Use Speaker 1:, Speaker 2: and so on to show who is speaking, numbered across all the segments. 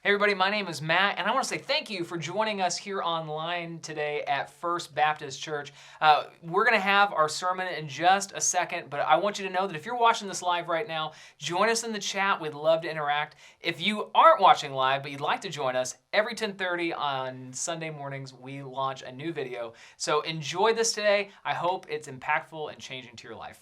Speaker 1: Hey everybody, my name is Matt, and I want to say thank you for joining us here online today at First Baptist Church. We're going to have our sermon in just a second, but I want you to know that if you're watching this live right now, join us in the chat. We'd love to interact. If you aren't watching live, but you'd like to join us, every 10:30 on Sunday mornings, we launch a new video. So enjoy this today. I hope it's impactful and changing to your life.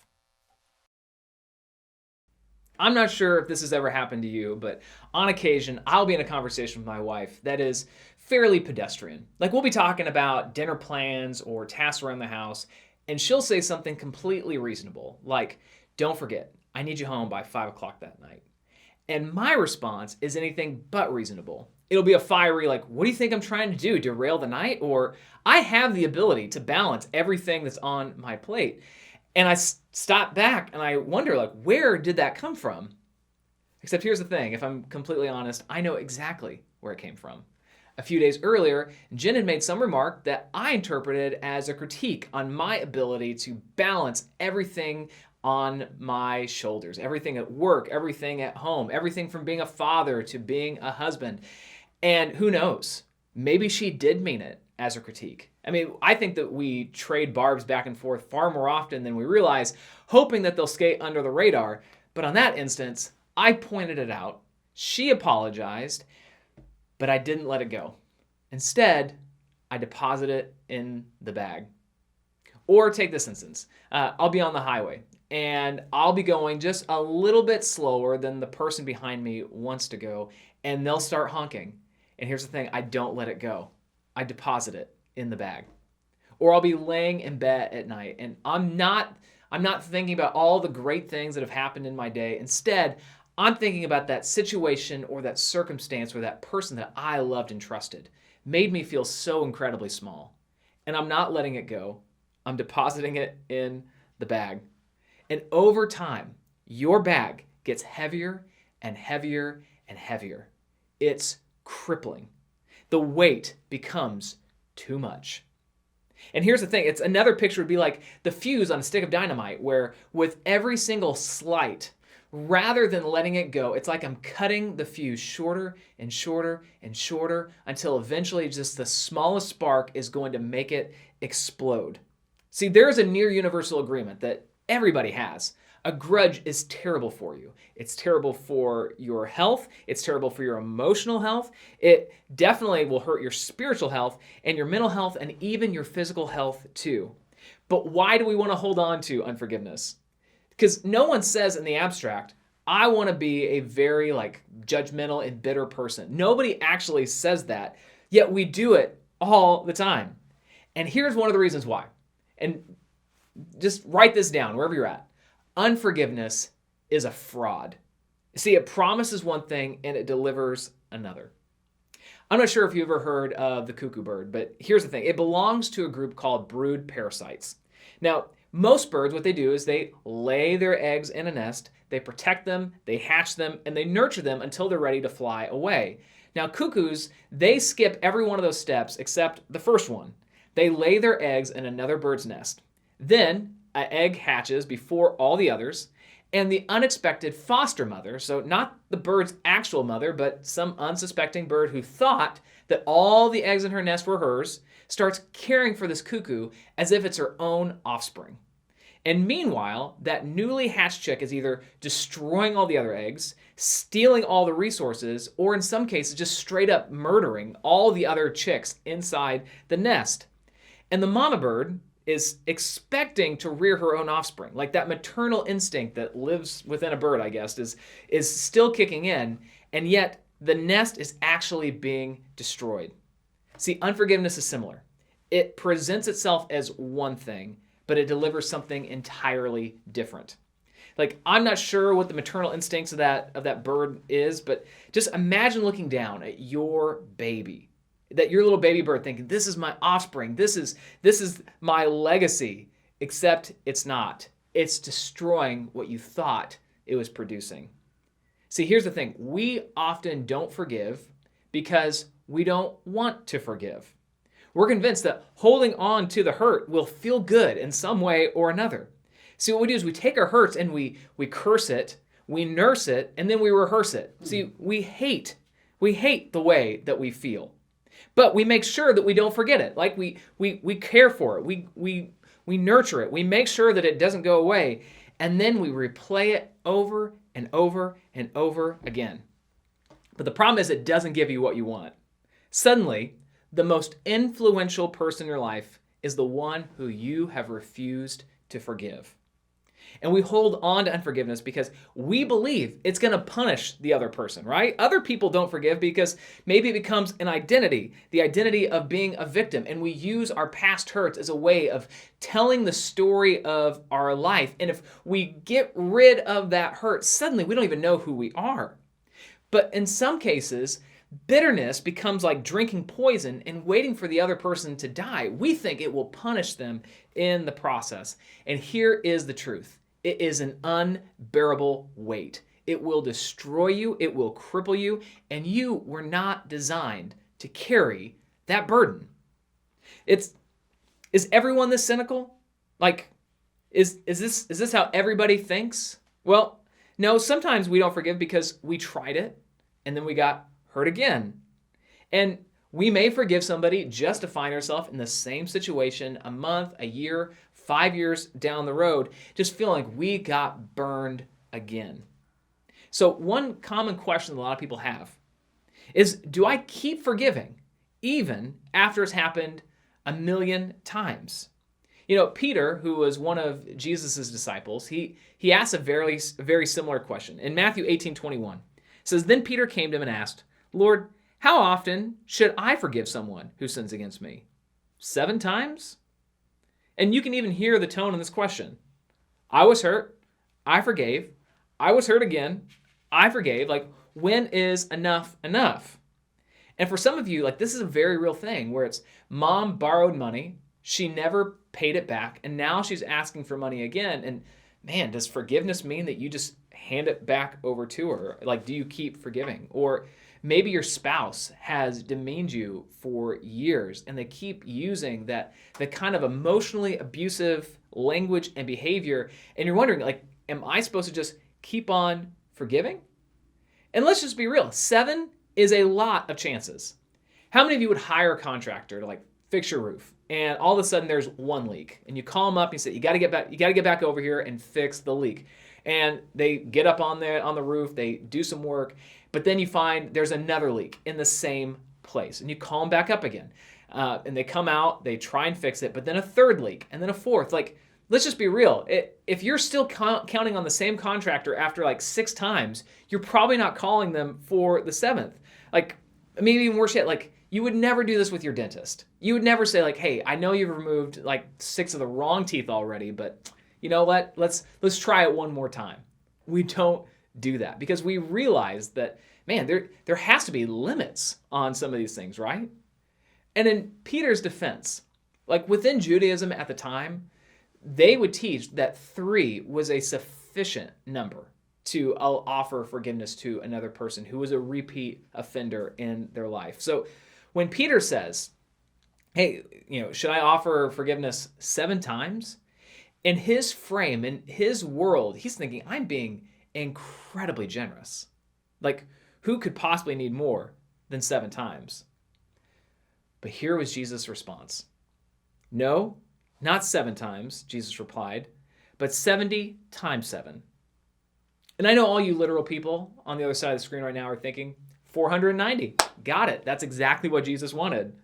Speaker 1: I'm not sure if this has ever happened to you, but on occasion, I'll be in a conversation with my wife that is fairly pedestrian. Like we'll be talking about dinner plans or tasks around the house, and she'll say something completely reasonable, like, don't forget, I need you home by 5 o'clock that night. And my response is anything but reasonable. It'll be a fiery, like, what do you think I'm trying to do? Derail the night? Or I have the ability to balance everything that's on my plate. And I stop back and I wonder, like, where did that come from? Except here's the thing, if I'm completely honest, I know exactly where it came from. A few days earlier, Jen had made some remark that I interpreted as a critique on my ability to balance everything on my shoulders, everything at work, everything at home, everything from being a father to being a husband. And who knows, maybe she did mean it as a critique. I mean, I think that we trade barbs back and forth far more often than we realize, hoping that they'll skate under the radar. But on that instance, I pointed it out. She apologized, but I didn't let it go. Instead, I deposited it in the bag. Or take this instance. I'll be on the highway, and I'll be going just a little bit slower than the person behind me wants to go, and they'll start honking. And here's the thing, I don't let it go. I deposit it in the bag. Or I'll be laying in bed at night and I'm not thinking about all the great things that have happened in my day. Instead, I'm thinking about that situation or that circumstance or that person that I loved and trusted. Made me feel so incredibly small. And I'm not letting it go. I'm depositing it in the bag. And over time, your bag gets heavier and heavier and heavier. It's crippling. The weight becomes too much. And here's the thing, it's another picture would be like the fuse on a stick of dynamite, where with every single slight, rather than letting it go, it's like I'm cutting the fuse shorter and shorter and shorter until eventually just the smallest spark is going to make it explode. See, there's a near universal agreement that everybody has. A grudge is terrible for you. It's terrible for your health. It's terrible for your emotional health. It definitely will hurt your spiritual health and your mental health and even your physical health too. But why do we want to hold on to unforgiveness? Because no one says in the abstract, I want to be a very judgmental and bitter person. Nobody actually says that, yet we do it all the time. And here's one of the reasons why. And just write this down wherever you're at. Unforgiveness is a fraud. See, it promises one thing and it delivers another. I'm not sure if you've ever heard of the cuckoo bird, but here's the thing. It belongs to a group called brood parasites. Now, most birds, what they do is they lay their eggs in a nest, they protect them, they hatch them, and they nurture them until they're ready to fly away. Now, cuckoos, they skip every one of those steps except the first one. They lay their eggs in another bird's nest. Then, an egg hatches before all the others, and the unexpected foster mother, so not the bird's actual mother, but some unsuspecting bird who thought that all the eggs in her nest were hers, starts caring for this cuckoo as if it's her own offspring. And meanwhile, that newly hatched chick is either destroying all the other eggs, stealing all the resources, or in some cases just straight up murdering all the other chicks inside the nest. And the mama bird is expecting to rear her own offspring. Like that maternal instinct that lives within a bird, I guess, is still kicking in, and yet the nest is actually being destroyed. See, unforgiveness is similar. It presents itself as one thing, but it delivers something entirely different. Like, I'm not sure what the maternal instincts of that bird is, but just imagine looking down at your baby. That your little baby bird thinking, this is my offspring, this is my legacy, except it's not. It's destroying what you thought it was producing. See, here's the thing. We often don't forgive because we don't want to forgive. We're convinced that holding on to the hurt will feel good in some way or another. See, what we do is we take our hurts and we curse it, we nurse it, and then we rehearse it. See, we hate We hate the way that we feel. But we make sure that we don't forget it. Like we care for it. We nurture it. We make sure that it doesn't go away. And then we replay it over and over and over again. But the problem is it doesn't give you what you want. Suddenly, the most influential person in your life is the one who you have refused to forgive. And we hold on to unforgiveness because we believe it's going to punish the other person, right? Other people don't forgive because maybe it becomes an identity, the identity of being a victim. And we use our past hurts as a way of telling the story of our life. And if we get rid of that hurt, suddenly we don't even know who we are. But in some cases, bitterness becomes like drinking poison and waiting for the other person to die. We think it will punish them in the process. And here is the truth. It is an unbearable weight. It will destroy you. It will cripple you. And you were not designed to carry that burden. Is everyone this cynical? Like, is this how everybody thinks? Well, no, sometimes we don't forgive because we tried it and then we got hurt again. And we may forgive somebody just to find ourselves in the same situation a month, a year, 5 years down the road, just feeling like we got burned again. So one common question that a lot of people have is, do I keep forgiving even after it's happened a million times? You know, Peter, who was one of Jesus' disciples, he asked a very similar question. In Matthew 18:21, it says, Then Peter came to him and asked, Lord, how often should I forgive someone who sins against me? 7 times? And you can even hear the tone in this question. I was hurt. I forgave. I was hurt again. I forgave. Like, when is enough enough? And for some of you, like, this is a very real thing where it's mom borrowed money. She never paid it back. And now she's asking for money again. And man, does forgiveness mean that you just hand it back over to her? Like, do you keep forgiving? Or maybe your spouse has demeaned you for years and they keep using the kind of emotionally abusive language and behavior. And you're wondering, like, am I supposed to just keep on forgiving? And let's just be real. 7 is a lot of chances. How many of you would hire a contractor to like fix your roof? And all of a sudden there's one leak and you call them up and you say, you got to get back over here and fix the leak. And they get up on the roof, they do some work, but then you find there's another leak in the same place. And you call them back up again. And they come out, they try and fix it, but then a third leak, and then a fourth. Like, let's just be real. If you're still counting on the same contractor after like 6 times, you're probably not calling them for the 7th. Like, maybe even worse yet, like, you would never do this with your dentist. You would never say like, hey, I know you've removed like 6 of the wrong teeth already, but you know what? Let's try it one more time. We don't do that because we realize that, man, there has to be limits on some of these things, right? And in Peter's defense, like within Judaism at the time, they would teach that 3 was a sufficient number to offer forgiveness to another person who was a repeat offender in their life. So when Peter says, hey, should I offer forgiveness 7 times? In his frame, in his world, he's thinking, I'm being incredibly generous. Like, who could possibly need more than 7 times? But here was Jesus' response. No, not 7 times, Jesus replied, but 70 times 7. And I know all you literal people on the other side of the screen right now are thinking, 490. Got it. That's exactly what Jesus wanted.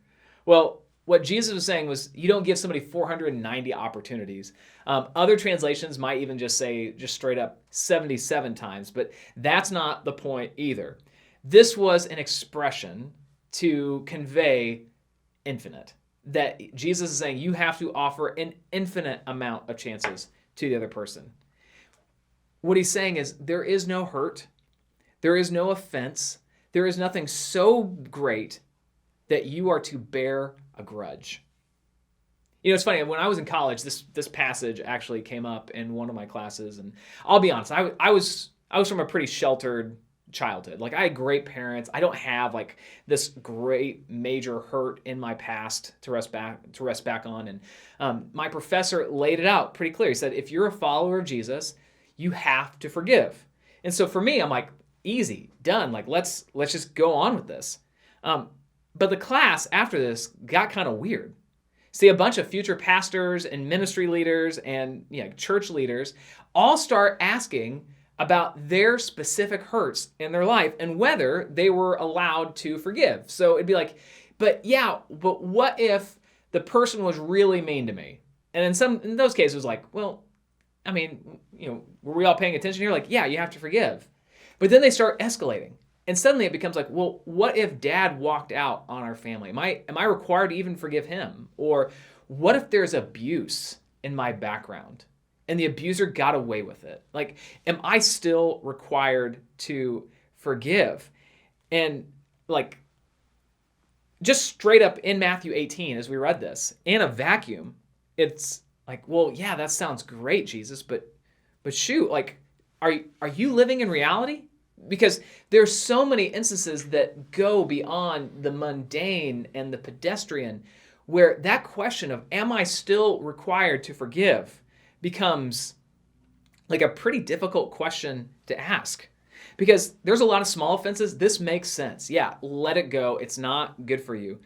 Speaker 1: Well, what Jesus was saying was you don't give somebody 490 opportunities. Other translations might even just say just straight up 77 times, but that's not the point either. This was an expression to convey infinite. That Jesus is saying you have to offer an infinite amount of chances to the other person. What he's saying is there is no hurt, there is no offense, there is nothing so great that you are to bear a grudge. It's funny, when I was in college, this passage actually came up in one of my classes, and I'll be honest, I was from a pretty sheltered childhood. Like, I had great parents. I don't have like this great major hurt in my past to rest back on. And my professor laid it out pretty clear. He said, if you're a follower of Jesus, you have to forgive. And so for me, I'm like, easy, done. Like let's just go on with this. But the class after this got kind of weird. See, a bunch of future pastors and ministry leaders and church leaders all start asking about their specific hurts in their life and whether they were allowed to forgive. So it'd be like, but what if the person was really mean to me? And in those cases, it was like, well, I mean, were we all paying attention here? Like, yeah, you have to forgive. But then they start escalating. And suddenly it becomes like, well, what if dad walked out on our family? Am I required to even forgive him? Or what if there's abuse in my background and the abuser got away with it? Like, am I still required to forgive? And like, just straight up in Matthew 18, as we read this, in a vacuum, it's like, well, yeah, that sounds great, Jesus, but shoot, like, are you living in reality? Because there's so many instances that go beyond the mundane and the pedestrian where that question of, am I still required to forgive, becomes like a pretty difficult question to ask. Because there's a lot of small offenses. This makes sense. Yeah, let it go. It's not good for you.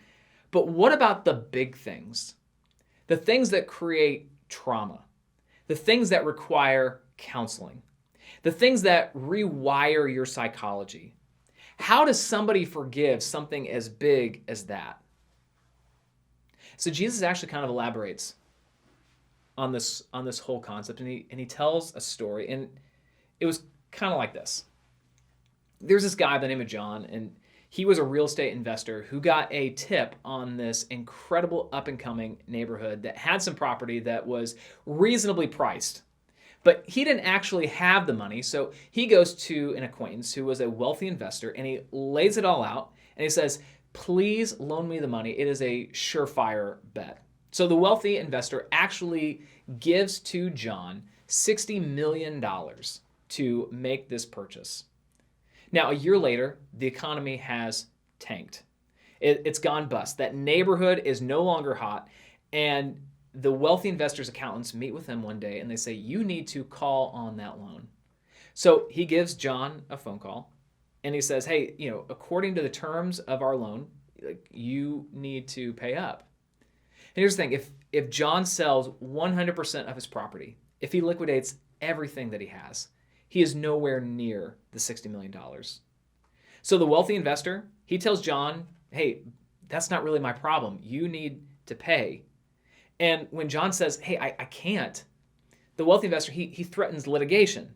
Speaker 1: But what about the big things? The things that create trauma, the things that require counseling, the things that rewire your psychology. How does somebody forgive something as big as that? So Jesus actually kind of elaborates on this whole concept, and he tells a story, and it was kind of like this. There's this guy by the name of John, and he was a real estate investor who got a tip on this incredible up-and-coming neighborhood that had some property that was reasonably priced. But he didn't actually have the money, so he goes to an acquaintance who was a wealthy investor, and he lays it all out, and he says, please loan me the money. It is a surefire bet. So the wealthy investor actually gives to John $60 million to make this purchase. Now, a year later, the economy has tanked. It's gone bust. That neighborhood is no longer hot, and the wealthy investor's accountants meet with him one day and they say, you need to call on that loan. So he gives John a phone call and he says, hey, according to the terms of our loan, you need to pay up. And here's the thing, if John sells 100% of his property, if he liquidates everything that he has, he is nowhere near the $60 million. So the wealthy investor, he tells John, hey, that's not really my problem. You need to pay. And when John says, hey, I can't, the wealthy investor, he threatens litigation.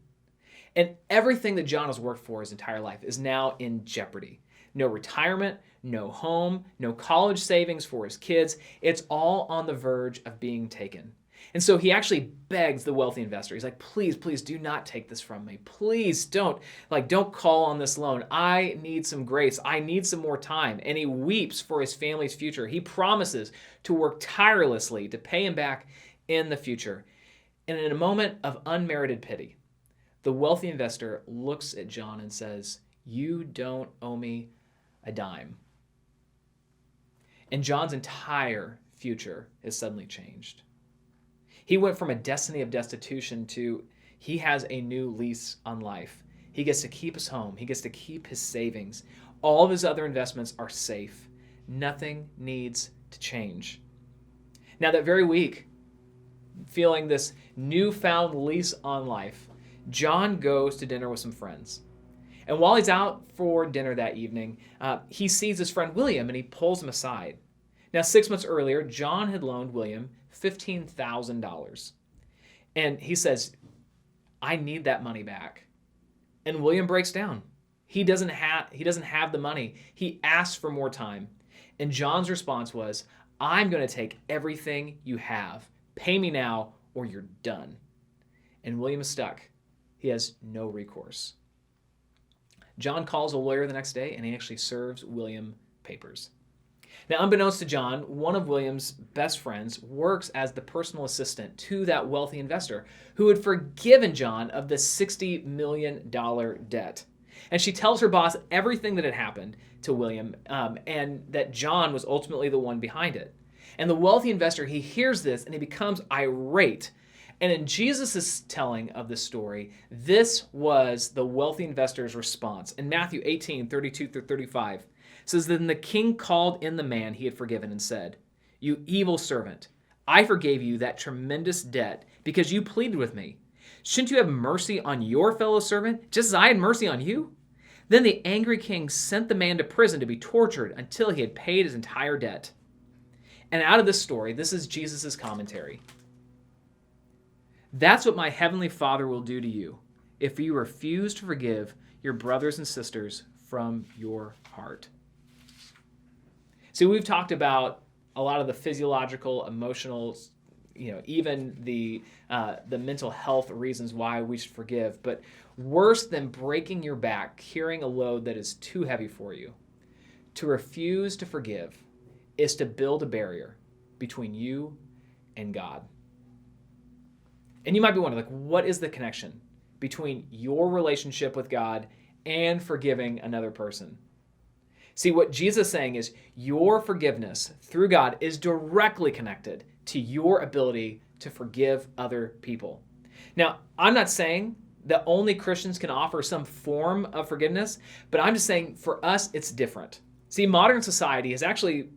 Speaker 1: And everything that John has worked for his entire life is now in jeopardy. No retirement, no home, no college savings for his kids. It's all on the verge of being taken. And so he actually begs the wealthy investor. He's like, please do not take this from me. Please don't call on this loan. I need some grace. I need some more time. And he weeps for his family's future. He promises to work tirelessly to pay him back in the future. And in a moment of unmerited pity, the wealthy investor looks at John and says, you don't owe me a dime. And John's entire future is suddenly changed. He went from a destiny of destitution to he has a new lease on life. He gets to keep his home. He gets to keep his savings. All of his other investments are safe. Nothing needs to change. Now, that very week, feeling this newfound lease on life, John goes to dinner with some friends. And while he's out for dinner that evening, he sees his friend William and he pulls him aside. Now, 6 months earlier, John had loaned William $15,000. And he says, I need that money back. And William breaks down. He doesn't have the money. He asks for more time. And John's response was, I'm going to take everything you have. Pay me now or you're done. And William is stuck. He has no recourse. John calls a lawyer the next day and he actually serves William papers. Now, unbeknownst to John, one of William's best friends works as the personal assistant to that wealthy investor who had forgiven John of the $60 million debt. And she tells her boss everything that had happened to William and that John was ultimately the one behind it. And the wealthy investor, he hears this and he becomes irate And in Jesus' telling of this story, this was the wealthy investor's response. In Matthew 18:32 through 35, it says, Then the king called in the man he had forgiven and said, You evil servant, I forgave you that tremendous debt because you pleaded with me. Shouldn't you have mercy on your fellow servant, just as I had mercy on you? Then the angry king sent the man to prison to be tortured until he had paid his entire debt. And out of this story, this is Jesus' commentary. That's what my heavenly Father will do to you if you refuse to forgive your brothers and sisters from your heart. See, we've talked about a lot of the physiological, emotional, even the mental health reasons why we should forgive. But worse than breaking your back, carrying a load that is too heavy for you, to refuse to forgive is to build a barrier between you and God. And you might be wondering, what is the connection between your relationship with God and forgiving another person? See, what Jesus is saying is your forgiveness through God is directly connected to your ability to forgive other people. Now, I'm not saying that only Christians can offer some form of forgiveness, but I'm just saying for us, it's different. See, modern society has actually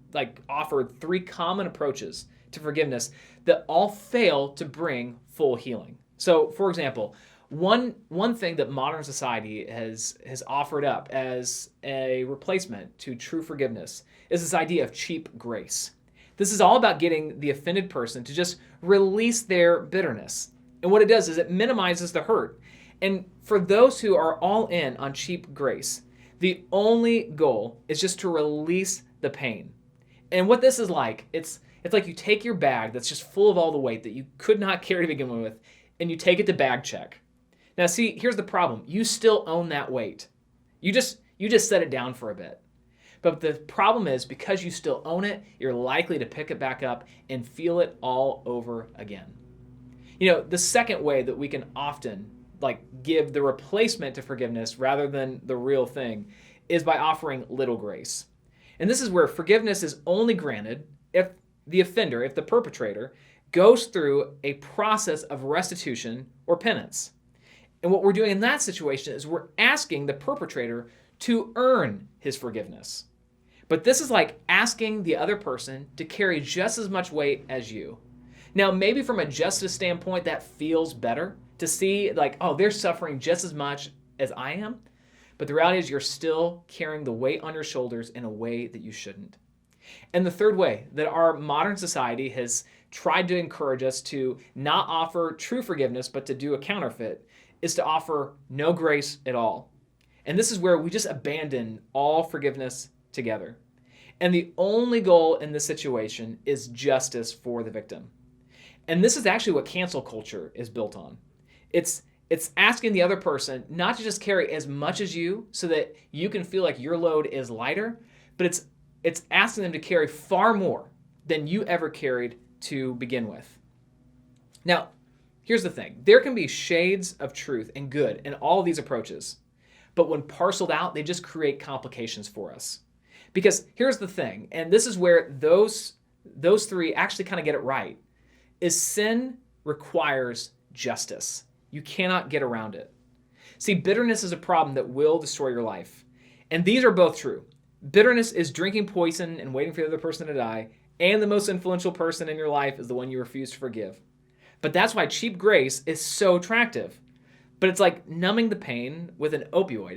Speaker 1: offered 3 common approaches to forgiveness that all fail to bring full healing. So, for example, one thing that modern society has offered up as a replacement to true forgiveness is this idea of cheap grace. This is all about getting the offended person to just release their bitterness. And what it does is it minimizes the hurt. And for those who are all in on cheap grace, the only goal is just to release the pain. And what this is like, it's like you take your bag that's just full of all the weight that you could not carry to begin with, and you take it to bag check. Now see, here's the problem. You still own that weight. You just set it down for a bit. But the problem is, because you still own it, you're likely to pick it back up and feel it all over again. The second way that we can often give the replacement to forgiveness rather than the real thing is by offering little grace. And this is where forgiveness is only granted if the offender, if the perpetrator, goes through a process of restitution or penance. And what we're doing in that situation is we're asking the perpetrator to earn his forgiveness. But this is like asking the other person to carry just as much weight as you. Now, maybe from a justice standpoint, that feels better to see they're suffering just as much as I am. But the reality is you're still carrying the weight on your shoulders in a way that you shouldn't. And the third way that our modern society has tried to encourage us to not offer true forgiveness, but to do a counterfeit, is to offer no grace at all. And this is where we just abandon all forgiveness together. And the only goal in this situation is justice for the victim. And this is actually what cancel culture is built on. It's asking the other person not to just carry as much as you so that you can feel like your load is lighter, but it's asking them to carry far more than you ever carried to begin with. Now, here's the thing. There can be shades of truth and good in all of these approaches, but when parceled out, they just create complications for us. Because here's the thing, and this is where those 3 actually kind of get it right, is sin requires justice. You cannot get around it. See, bitterness is a problem that will destroy your life. And these are both true. Bitterness is drinking poison and waiting for the other person to die, and the most influential person in your life is the one you refuse to forgive. But that's why cheap grace is so attractive. But it's like numbing the pain with an opioid.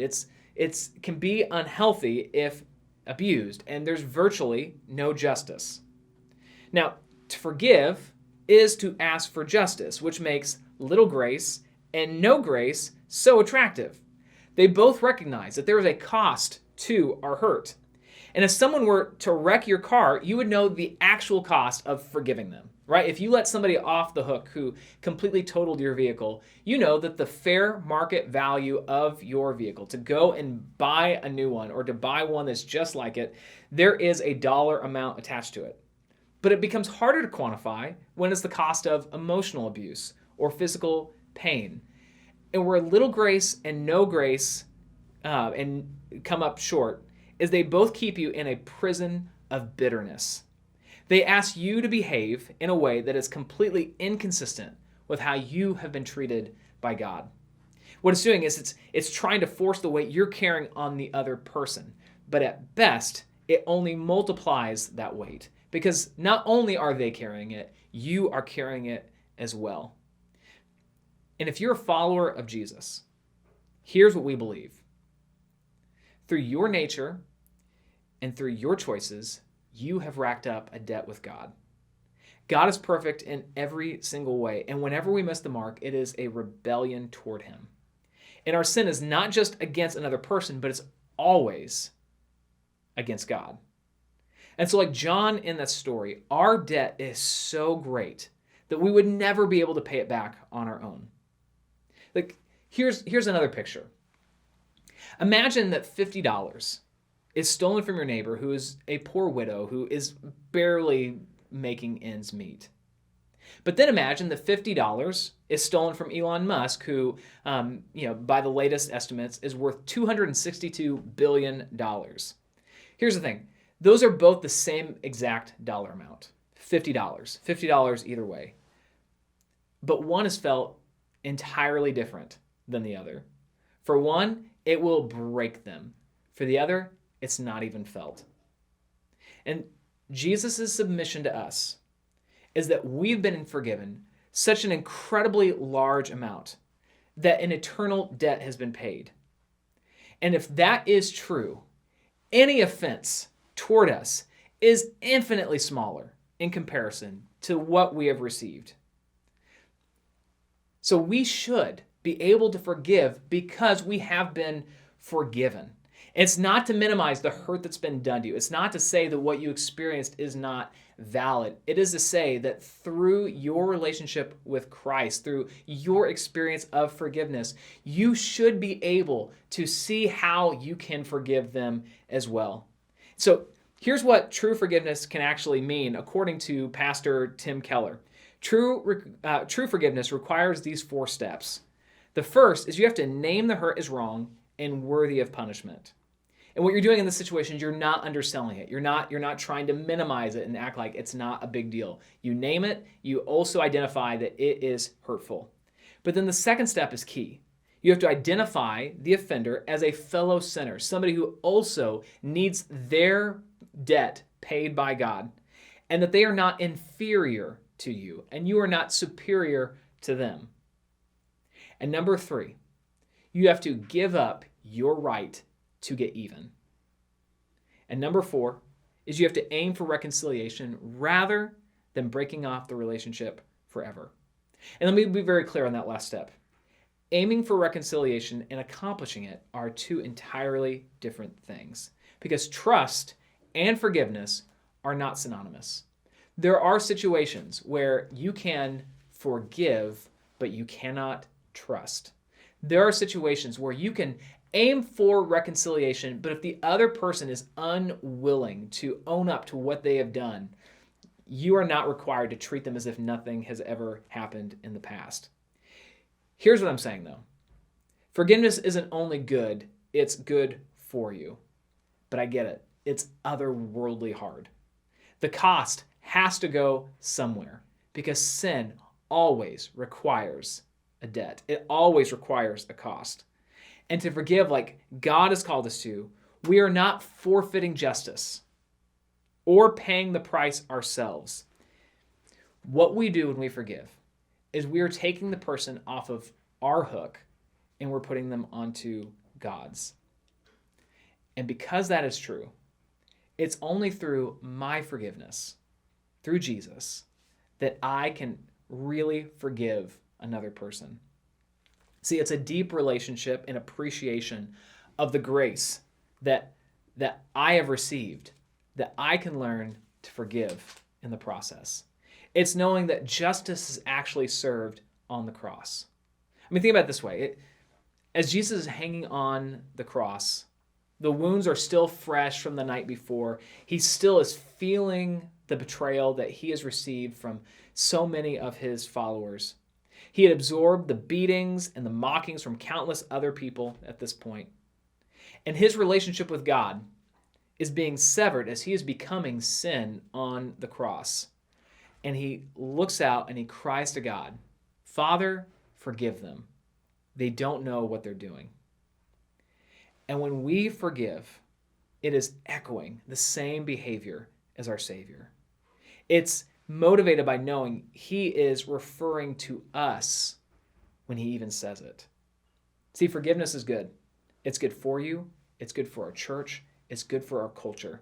Speaker 1: It can be unhealthy if abused, and there's virtually no justice. Now, to forgive is to ask for justice, which makes little grace and no grace so attractive. They both recognize that there is a cost to our hurt. And if someone were to wreck your car, you would know the actual cost of forgiving them, right? If you let somebody off the hook who completely totaled your vehicle, you know that the fair market value of your vehicle, to go and buy a new one or to buy one that's just like it, there is a dollar amount attached to it. But it becomes harder to quantify when it's the cost of emotional abuse or physical pain. And where little grace and no grace and come up short is they both keep you in a prison of bitterness. They ask you to behave in a way that is completely inconsistent with how you have been treated by God. What it's doing is it's trying to force the weight you're carrying on the other person. But at best, it only multiplies that weight because not only are they carrying it, you are carrying it as well. And if you're a follower of Jesus, here's what we believe. Through your nature and through your choices, you have racked up a debt with God. God is perfect in every single way, and whenever we miss the mark, it is a rebellion toward him. And our sin is not just against another person, but it's always against God. And so like John in that story, our debt is so great that we would never be able to pay it back on our own. Like here's another picture. Imagine that $50 is stolen from your neighbor who is a poor widow who is barely making ends meet. But then imagine that $50 is stolen from Elon Musk, who, by the latest estimates, is worth $262 billion. Here's the thing. Those are both the same exact dollar amount, $50. $50 either way. But one is felt entirely different than the other. For one, it will break them. For the other, it's not even felt. And Jesus' submission to us is that we've been forgiven such an incredibly large amount that an eternal debt has been paid. And if that is true, any offense toward us is infinitely smaller in comparison to what we have received. So we should be able to forgive because we have been forgiven. It's not to minimize the hurt that's been done to you. It's not to say that what you experienced is not valid. It is to say that through your relationship with Christ, through your experience of forgiveness, you should be able to see how you can forgive them as well. So here's what true forgiveness can actually mean, according to Pastor Tim Keller. True forgiveness requires these 4 steps. The first is you have to name the hurt as wrong and worthy of punishment. And what you're doing in this situation, you're not underselling it. You're not trying to minimize it and act like it's not a big deal. You name it. You also identify that it is hurtful. But then the second step is key. You have to identify the offender as a fellow sinner, somebody who also needs their debt paid by God, and that they are not inferior to you, and you are not superior to them. And number 3, you have to give up your right to get even. And number 4 is you have to aim for reconciliation rather than breaking off the relationship forever. And let me be very clear on that last step. Aiming for reconciliation and accomplishing it are 2 entirely different things, because trust and forgiveness are not synonymous. There are situations where you can forgive, but you cannot trust. There are situations where you can aim for reconciliation, but if the other person is unwilling to own up to what they have done, you are not required to treat them as if nothing has ever happened in the past. Here's what I'm saying, though. Forgiveness isn't only good, it's good for you. But I get it. It's otherworldly hard. The cost has to go somewhere because sin always requires a debt. It always requires a cost. And to forgive like God has called us to, we are not forfeiting justice or paying the price ourselves. What we do when we forgive is we are taking the person off of our hook and we're putting them onto God's. And because that is true, it's only through my forgiveness, through Jesus, that I can really forgive another person. See, it's a deep relationship and appreciation of the grace that I have received, that I can learn to forgive in the process. It's knowing that justice is actually served on the cross. I mean, think about it this way. As Jesus is hanging on the cross, the wounds are still fresh from the night before. He still is feeling the betrayal that he has received from so many of his followers. He had absorbed the beatings and the mockings from countless other people at this point. And his relationship with God is being severed as he is becoming sin on the cross. And he looks out and he cries to God, Father, forgive them. They don't know what they're doing. And when we forgive, it is echoing the same behavior as our Savior. It's motivated by knowing he is referring to us when he even says it. See, forgiveness is good. It's good for you. It's good for our church. It's good for our culture.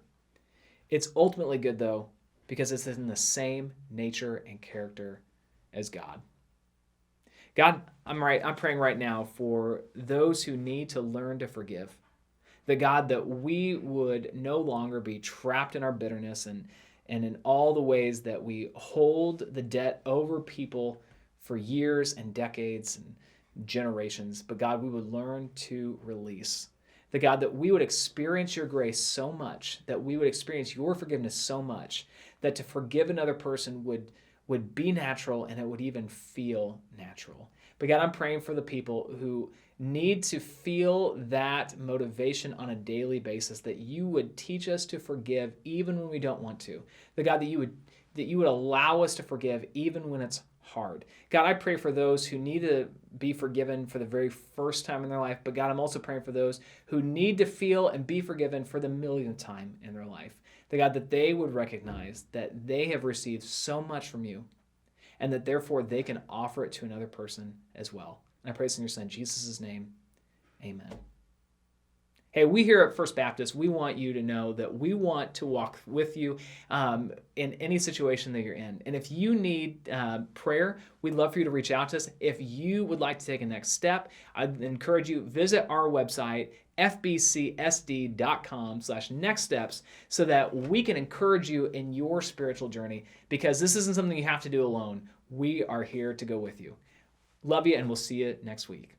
Speaker 1: It's ultimately good, though, because it's in the same nature and character as God. God, I'm praying right now for those who need to learn to forgive. The God, that we would no longer be trapped in our bitterness and in all the ways that we hold the debt over people for years and decades and generations. But God, we would learn to release. The God, that we would experience your grace so much, that we would experience your forgiveness so much, that to forgive another person would be natural and it would even feel natural. But God, I'm praying for the people who need to feel that motivation on a daily basis, that you would teach us to forgive even when we don't want to. The God, that you would allow us to forgive even when it's hard. God, I pray for those who need to be forgiven for the very first time in their life, but God, I'm also praying for those who need to feel and be forgiven for the millionth time in their life. The God, that they would recognize that they have received so much from you and that therefore they can offer it to another person as well. And I pray this in your Son, Jesus' name. Amen. Hey, we here at First Baptist, we want you to know that we want to walk with you in any situation that you're in. And if you need prayer, we'd love for you to reach out to us. If you would like to take a next step, I'd encourage you, visit our website, fbcsd.com/nextsteps, so that we can encourage you in your spiritual journey, because this isn't something you have to do alone. We are here to go with you. Love you, and we'll see you next week.